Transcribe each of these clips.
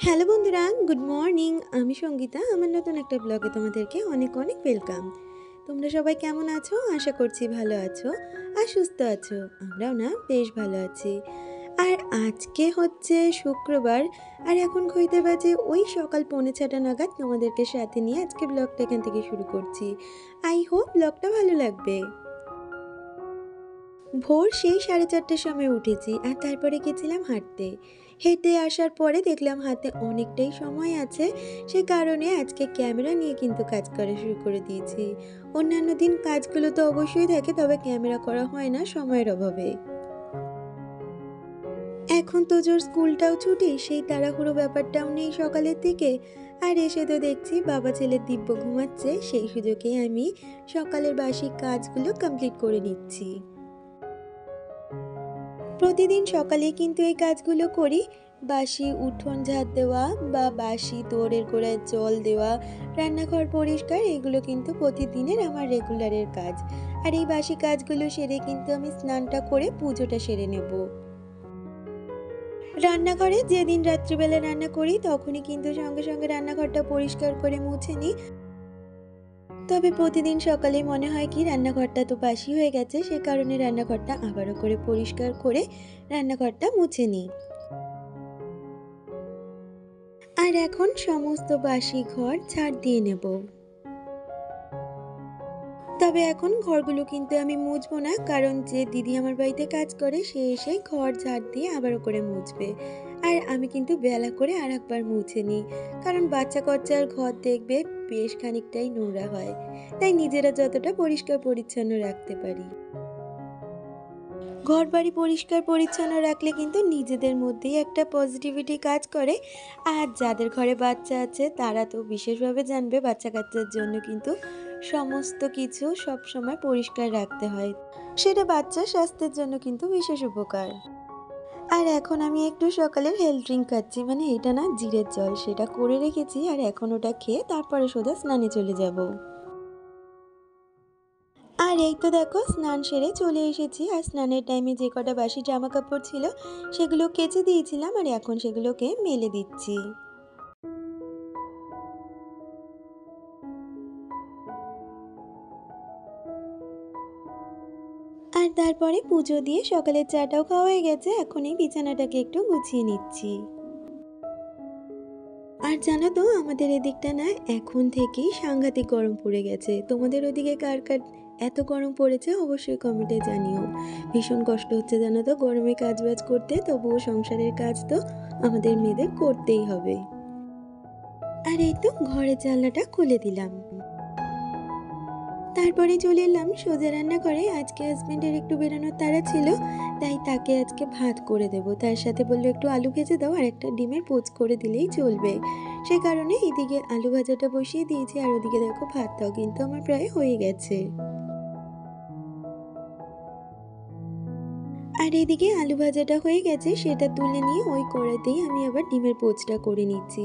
Hello বন্ধুরা, good morning. আমি সঙ্গীতা। আমার নতুন একটা ব্লগে তোমাদেরকে অনেক অনেক ওয়েলকাম। তোমরা সবাই কেমন আছো? আশা করছি ভালো আছো আর সুস্থ আছো। আমরাও না বেশ ভালো আছি। আর আজকে হচ্ছে শুক্রবার, আর এখন ঘড়িতে বাজে ওই সকাল 6:45 নাগাদ। তোমাদেরকে সাথে নিয়ে আজকে ব্লগটা এখান থেকে শুরু করছি। আই হোপ ব্লগটা ভালো লাগবে। ভোর সেই 4:30টার সময় উঠেছি আর তারপরে গেছিলাম হাঁটতে। হেঁটে আসার পরে দেখলাম হাতে অনেকটাই সময় আছে, সে কারণে আজকে ক্যামেরা নিয়ে কিন্তু কাজ করা শুরু করে দিয়েছি। অন্যান্য দিন কাজগুলো তো অবশ্যই থাকে, তবে ক্যামেরা করা হয় না সময়ের অভাবে। এখন তো জোর স্কুলটাও ছুটি, সেই তাড়াহুড়ো ব্যাপারটাও নেই সকালের দিকে। আর এসে তো দেখছি বাবা ছেলের দিব্য ঘুমাচ্ছে, সেই সুযোগে আমি সকালের বাসি কাজগুলো কমপ্লিট করে নিচ্ছি। প্রতিদিন সকালে কিন্তু এই কাজগুলো করি। বাসি উঠোন ঝাড় দেওয়া বা বাসি দোরের গোড়ায় জল দেওয়া, রান্নাঘর পরিষ্কার, এগুলো কিন্তু প্রতিদিনের আমার রেগুলারের কাজ। আর এই বাসি কাজগুলো সেরে কিন্তু আমি স্নানটা করে পুজোটা সেরে নেব। রান্নাঘরে যেদিন রাত্রিবেলা রান্না করি তখনই কিন্তু সঙ্গে সঙ্গে রান্নাঘরটা পরিষ্কার করে মুছে নিই। তবে প্রতিদিন সকালে মনে হয় কি রান্নাঘরটা তো বাসি হয়ে গেছে, সে কারণে রান্নাঘরটা আবারও করে পরিষ্কার করে রান্নাঘরটা মুছে নিই। আর এখন সমস্ত বাসি ঘর ঝাড় দিয়ে নেব। তবে এখন ঘরগুলো কিন্তু আমি মুছবো না, কারণ যে দিদি আমার বাড়িতে কাজ করে সে এসে ঘর ঝাড় দিয়ে আবারও করে মুছবে। আর আমি কিন্তু বেলা করে আর একবার মুছে নিই, কারণ বাচ্চা কাচ্চার ঘর দেখবে বেশ খানিকটাই নোংরা হয়। তাই নিজেরা যতটা পরিষ্কার পরিচ্ছন্ন রাখতে পারি। ঘরবাড়ি পরিষ্কার পরিচ্ছন্ন রাখলে কিন্তু নিজেদের মধ্যেই একটা পজিটিভিটি কাজ করে। আর যাদের ঘরে বাচ্চা আছে তারা তো বিশেষভাবে জানবে, বাচ্চা কাচ্চার জন্য কিন্তু সমস্ত কিছু সবসময় পরিষ্কার রাখতে হয়। সেটা বাচ্চার স্বাস্থ্যের জন্য কিন্তু বিশেষ উপকার। আর এখন আমি একটু সকালের হেলথ ড্রিঙ্ক খাচ্ছি, মানে এটা না জিরের জল, সেটা করে রেখেছি। আর এখন ওটা খেয়ে তারপরে সোজা স্নানে চলে যাব। আর এই তো দেখো স্নান সেরে চলে এসেছি। আর স্নানের টাইমে যে কটা বাসি জামা কাপড় ছিল সেগুলো কেচে দিয়েছিলাম, আর এখন সেগুলোকে মেলে দিচ্ছি। আর তারপরে পুজো দিয়ে সকালের চাটাও খাওয়া হয়ে গেছে, এখন এই বিছানাটাকে একটু গুছিয়ে নিচ্ছি। আর জানো তো আমাদের এদিকটা না এখন থেকেই সাংঘাতিক গরম পড়ে গেছে। তোমাদের ওদিকে কার কার এত গরম পড়েছে অবশ্যই কমেন্টে জানিও। ভীষণ কষ্ট হচ্ছে জানো তো গরমে কাজ বাজ করতে, তবুও সংসারের কাজ তো আমাদের মেয়েদের করতেই হবে। আর এই তো ঘরের জানলাটা খুলে দিলাম। তারপরে চলে এলাম সোজা রান্নাঘরে। আজকে হাজবেন্ডের একটু বেরোনোর তাড়া ছিল, তাই তাকে আজকে ভাত করে দেব। তার সাথে বললো একটু আলু ভেজে দাও আর একটা ডিমের পোচ করে দিলেই চলবে। সে কারণে এদিকে আলু ভাজাটা বসিয়ে দিয়েছি, আর ওদিকে দেখো ভাতটাও কিন্তু আমার প্রায় হয়ে গেছে। আর এদিকে আলু ভাজাটা হয়ে গেছে, সেটা তুলে নিয়ে ওই কড়াইতেই আমি আবার ডিমের পোচটা করে নিচ্ছি।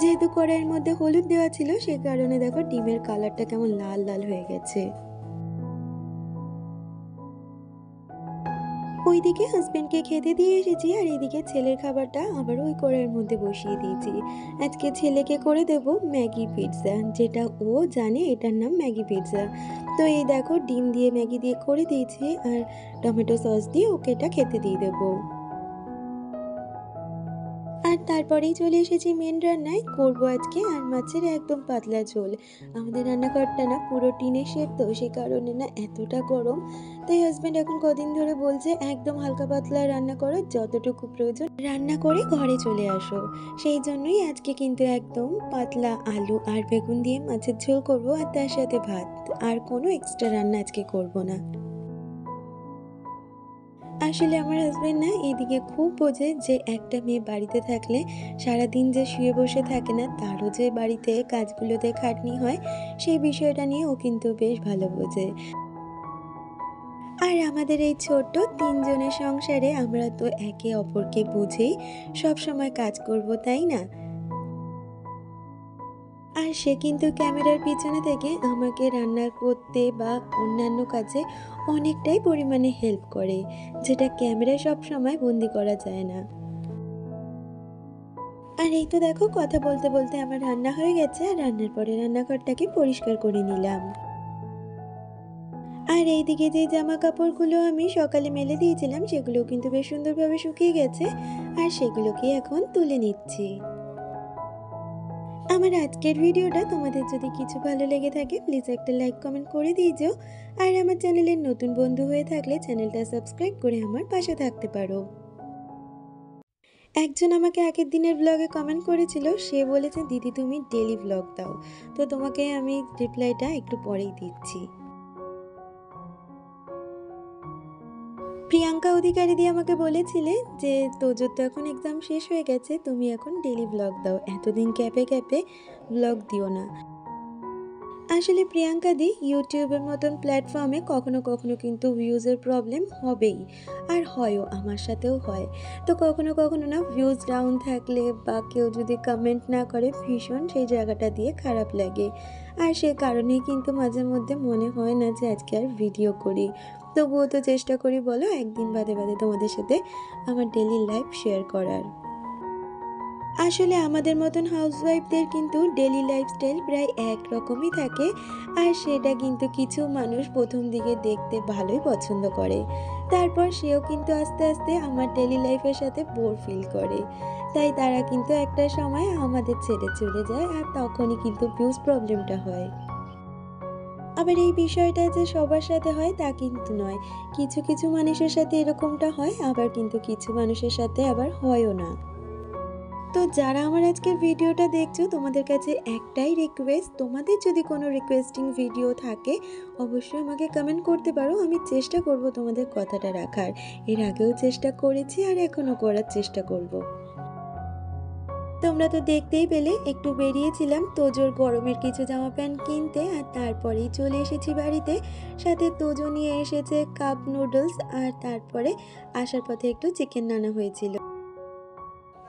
যেহেতু কড়াইয়ের মধ্যে হলুদ দেওয়া ছিল, সে কারণে দেখো ডিমের কালারটা কেমন লাল লাল হয়ে গেছে। ওইদিকে হাজবেন্ডকে খেতে দিয়ে এসেছি, আর এদিকে ছেলের খাবারটা আবার ওই কড়াইয়ের মধ্যে বসিয়ে দিয়েছি। আজকে ছেলেকে করে দেব ম্যাগি পিৎজা, যেটা ও জানে এটার নাম ম্যাগি পিৎজা। তো এই দেখো ডিম দিয়ে ম্যাগি দিয়ে করে দিয়েছি, আর টমেটো সস দিয়ে ওকে এটা খেতে দিয়ে দেবো। আর তারপরেই চলে এসেছি মেন রান্নায়। করব আজকে আর মাছের একদম পাতলা ঝোল। আমাদের রান্নাঘরটা না পুরো টিনের শেড, তো সে কারণে না এতটা গরম। তাই হাজবেন্ড এখন কদিন ধরে বলছে একদম হালকা পাতলা রান্না করো, যতটুকু প্রয়োজন রান্না করে ঘরে চলে আসো। সেই জন্যই আজকে কিন্তু একদম পাতলা আলু আর বেগুন দিয়ে মাছের ঝোল করব, আর তার সাথে ভাত। আর কোনো এক্সট্রা রান্না আজকে করব না। আসলে আমার হাজবেন্ড না এদিকে খুব বোঝে যে একটা মেয়ে বাড়িতে থাকলে সারাদিন যে শুয়ে বসে থাকে না, তারও যে বাড়িতে কাজগুলোতে খাটনি হয়, সেই বিষয়টা নিয়ে ও কিন্তু বেশ ভালো বোঝে। আর আমাদের এই ছোট্ট ৩ জনের সংসারে আমরা তো একে অপরকে বুঝেই সবসময় কাজ করব, তাই না? আর সে কিন্তু ক্যামেরার পিছনে থেকে আমাকে রান্না করতে বা অন্যান্য কাজে অনেকটাই পরিমাণে হেল্প করে, যেটা ক্যামেরায় সবসময় বন্দি করা যায় না। আর এই তো দেখো কথা বলতে বলতে আমার রান্না হয়ে গেছে, আর রান্নার পরে রান্নাঘরটাকে পরিষ্কার করে নিলাম। আর এইদিকে যে জামা কাপড়গুলো আমি সকালে মেলে দিয়েছিলাম সেগুলোও কিন্তু বেশ সুন্দরভাবে শুকিয়ে গেছে, আর সেগুলোকে এখন তুলে নিচ্ছি। আমার আজকের ভিডিওটা তোমাদের যদি কিছু ভালো লেগে থাকে প্লিজ একটা লাইক কমেন্ট করে দিও। আর আমার চ্যানেলের নতুন বন্ধু হয়ে থাকলে চ্যানেলটা সাবস্ক্রাইব করে আমার পাশে থাকতে পারো। একজন আমাকে আগের দিনের ব্লগে কমেন্ট করেছিল, সে বলেছে দিদি তুমি ডেলি ব্লগ দাও, তো তোমাকে আমি রিপ্লাইটা একটু পরেই দিচ্ছি। প্রিয়াঙ্কা অধিকারী দিয়ে আমাকে বলেছিলে যে তোজোর তো এখন এক্সাম শেষ হয়ে গেছে, তুমি এখন ডেলি ব্লগ দাও, এতদিন গ্যাপে গ্যাপে ব্লগ দিও না। আসলে প্রিয়াঙ্কা দি ইউটিউবের মতন প্ল্যাটফর্মে কখনো কখনো কিন্তু ভিউজের প্রবলেম হবেই, আর হয়ও, আমার সাথেও হয়। তো কখনো কখনো না ভিউজ ডাউন থাকলে বা কেউ যদি কমেন্ট না করে ভীষণ সেই জায়গাটা দিয়ে খারাপ লাগে, আর সে কারণেই কিন্তু মাঝে মধ্যে মনে হয় না যে আজকে আর ভিডিও করি। তবুও তো চেষ্টা করি বলো একদিন বাদে বাদে তোমাদের সাথে আমার ডেলি লাইফ শেয়ার করার। আসলে আমাদের মতন হাউসওয়াইফদের কিন্তু ডেলি লাইফস্টাইল প্রায় একরকমই থাকে, আর সেটা কিন্তু কিছু মানুষ প্রথম দিকে দেখতে ভালোই পছন্দ করে, তারপর সেও কিন্তু আস্তে আস্তে আমার ডেলি লাইফের সাথে বোর ফিল করে, তাই তারা কিন্তু একটা সময় আমাদের ছেড়ে চলে যায়, আর তখনই কিন্তু ভিউজ প্রবলেমটা হয়। আবার এই বিষয়টা যে সবার সাথে হয় তা কিন্তু নয়, কিছু কিছু মানুষের সাথে এরকমটা হয়, আবার কিন্তু কিছু মানুষের সাথে আবার হয়ও না। তো যারা আমার আজকের ভিডিওটা দেখছো তোমাদের কাছে একটাই রিকোয়েস্ট, তোমাদের যদি কোনো রিকোয়েস্টিং ভিডিও থাকে অবশ্যই আমাকে কমেন্ট করতে পারো, আমি চেষ্টা করব তোমাদের কথাটা রাখার। এর আগেও চেষ্টা করেছি আর এখনও করার চেষ্টা করব। তোমরা তো দেখতেই পেলে একটু বেরিয়েছিলাম তোজোর গরমের কিছু জামা প্যান্ট কিনতে, আর তারপরেই চলে এসেছি বাড়িতে। সাথে তোজো নিয়ে এসেছে কাপ নুডলস, আর তারপরে আসার পথে একটু চিকেন নানা হয়েছিল,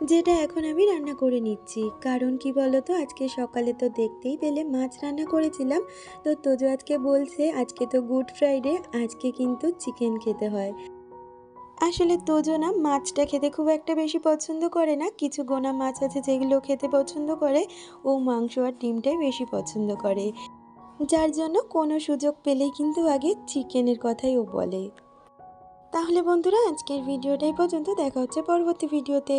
যেটা এখন আমি রান্না করে নিচ্ছি। কারণ কি বলতো, আজকে সকালে তো দেখতেই পেলে মাছ রান্না করেছিলাম, তো তোজো আজকে বলছে আজকে তো গুড ফ্রাইডে, আজকে কিন্তু চিকেন খেতে হয়। আসলে তোজো না মাছটা খেতে খুব একটা বেশি পছন্দ করে না, কিছু গোনা মাছ আছে যেগুলো খেতে পছন্দ করে, ও মাংস আর ডিমটাই বেশি পছন্দ করে, যার জন্য কোনো সুযোগ পেলেই কিন্তু আগে চিকেনের কথাই ও বলে। তাহলে বন্ধুরা আজকের ভিডিওটাই পর্যন্ত, দেখা হচ্ছে পরবর্তী ভিডিওতে।